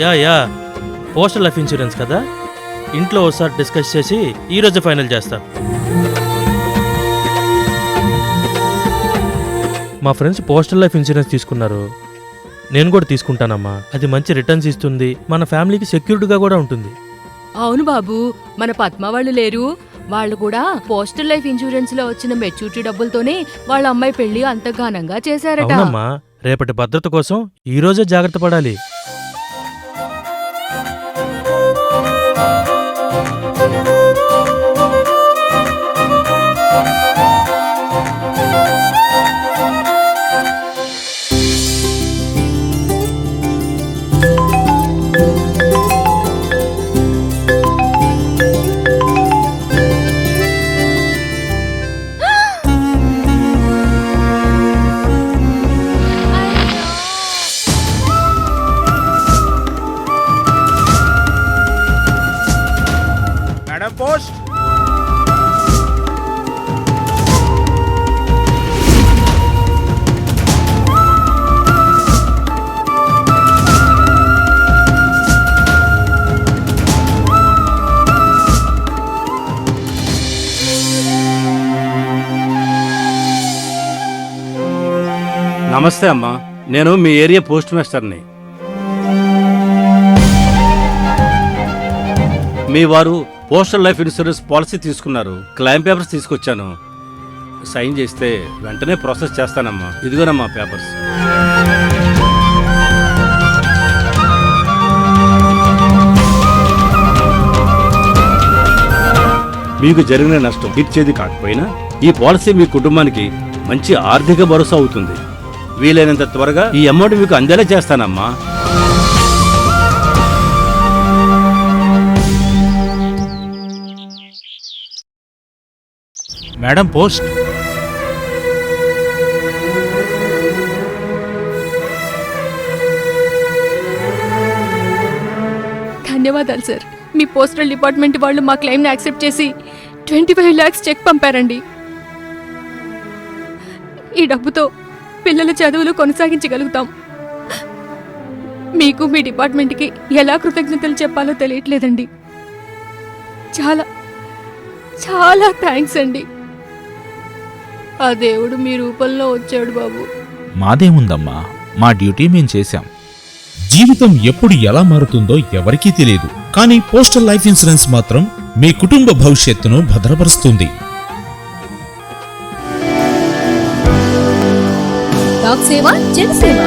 Yeah postal life insurance కదా, ఇంట్లో ఒకసారి డిస్కస్ చేసి ఈరోజు ఫైనల్ చేస్తాం. మా ఫ్రెండ్స్ పోస్టల్ లైఫ్ ఇన్సూరెన్స్ తీసుకున్నారు, నేను కూడా తీసుకుంటానమ్మా. అది మంచి రిటర్న్స్ ఇస్తుంది, మన ఫ్యామిలీకి సెక్యూర్డ్గా కూడా ఉంటుంది. అవును బాబు, మన పద్మ వాళ్ళు లేరు, వాళ్ళు కూడా పోస్టల్ లైఫ్ ఇన్సూరెన్స్ లో వచ్చిన మెచ్యూరిటీ డబ్బులతోనే వాళ్ళ అమ్మాయి పెళ్లి అంత ఘనంగా చేశారట. అవునమ్మా, రేపటి భద్రత కోసం ఈ రోజే జాగ్రత్త పడాలి. Madam post. నమస్తే అమ్మా, నేను మీ ఏరియా పోస్ట్ మాస్టర్ని. మీ వారు పోస్టల్ లైఫ్ ఇన్సూరెన్స్ పాలసీ తీసుకున్నారు, క్లెయిమ్ పేపర్స్ తీసుకొచ్చాను. సైన్ చేస్తే వెంటనే ప్రాసెస్ చేస్తానమ్మా. ఇదిగోనమ్మా పేపర్స్. మీకు జరిగిన నష్టం తీర్చేది కాకపోయినా ఈ పాలసీ మీ కుటుంబానికి మంచి ఆర్థిక భరోసా అవుతుంది. వీలైనంత త్వరగా ఈ అమౌంట్ మీకు అందేలా చేస్తానమ్మా. Madam post. ధన్యవాదాలు సార్, మీ పోస్టల్ డిపార్ట్మెంట్ వాళ్ళు మా క్లెయిమ్ ని యాక్సెప్ట్ చేసి 25 lakhs చెక్ పంపారండి. ఈ డబ్బుతో పిల్లల చదువులు కొనసాగించగలుగుతాం. మీకు మీ డిపార్ట్మెంట్కి ఎలా కృతజ్ఞతలు చెప్పాలో తెలియట్లేదండి. చాలా చాలా థ్యాంక్స్ అండి. ఆ దేవుడు మీ రూపంలో వచ్చాడు బాబు. మాదేముందమ్మా, మా డ్యూటీ మేం చేశాం. జీవితం ఎప్పుడు ఎలా మారుతుందో ఎవరికీ తెలియదు, కానీ పోస్టల్ లైఫ్ ఇన్సూరెన్స్ మాత్రం మీ కుటుంబ భవిష్యత్తును భద్రపరుస్తుంది. సేవ జనసేవ.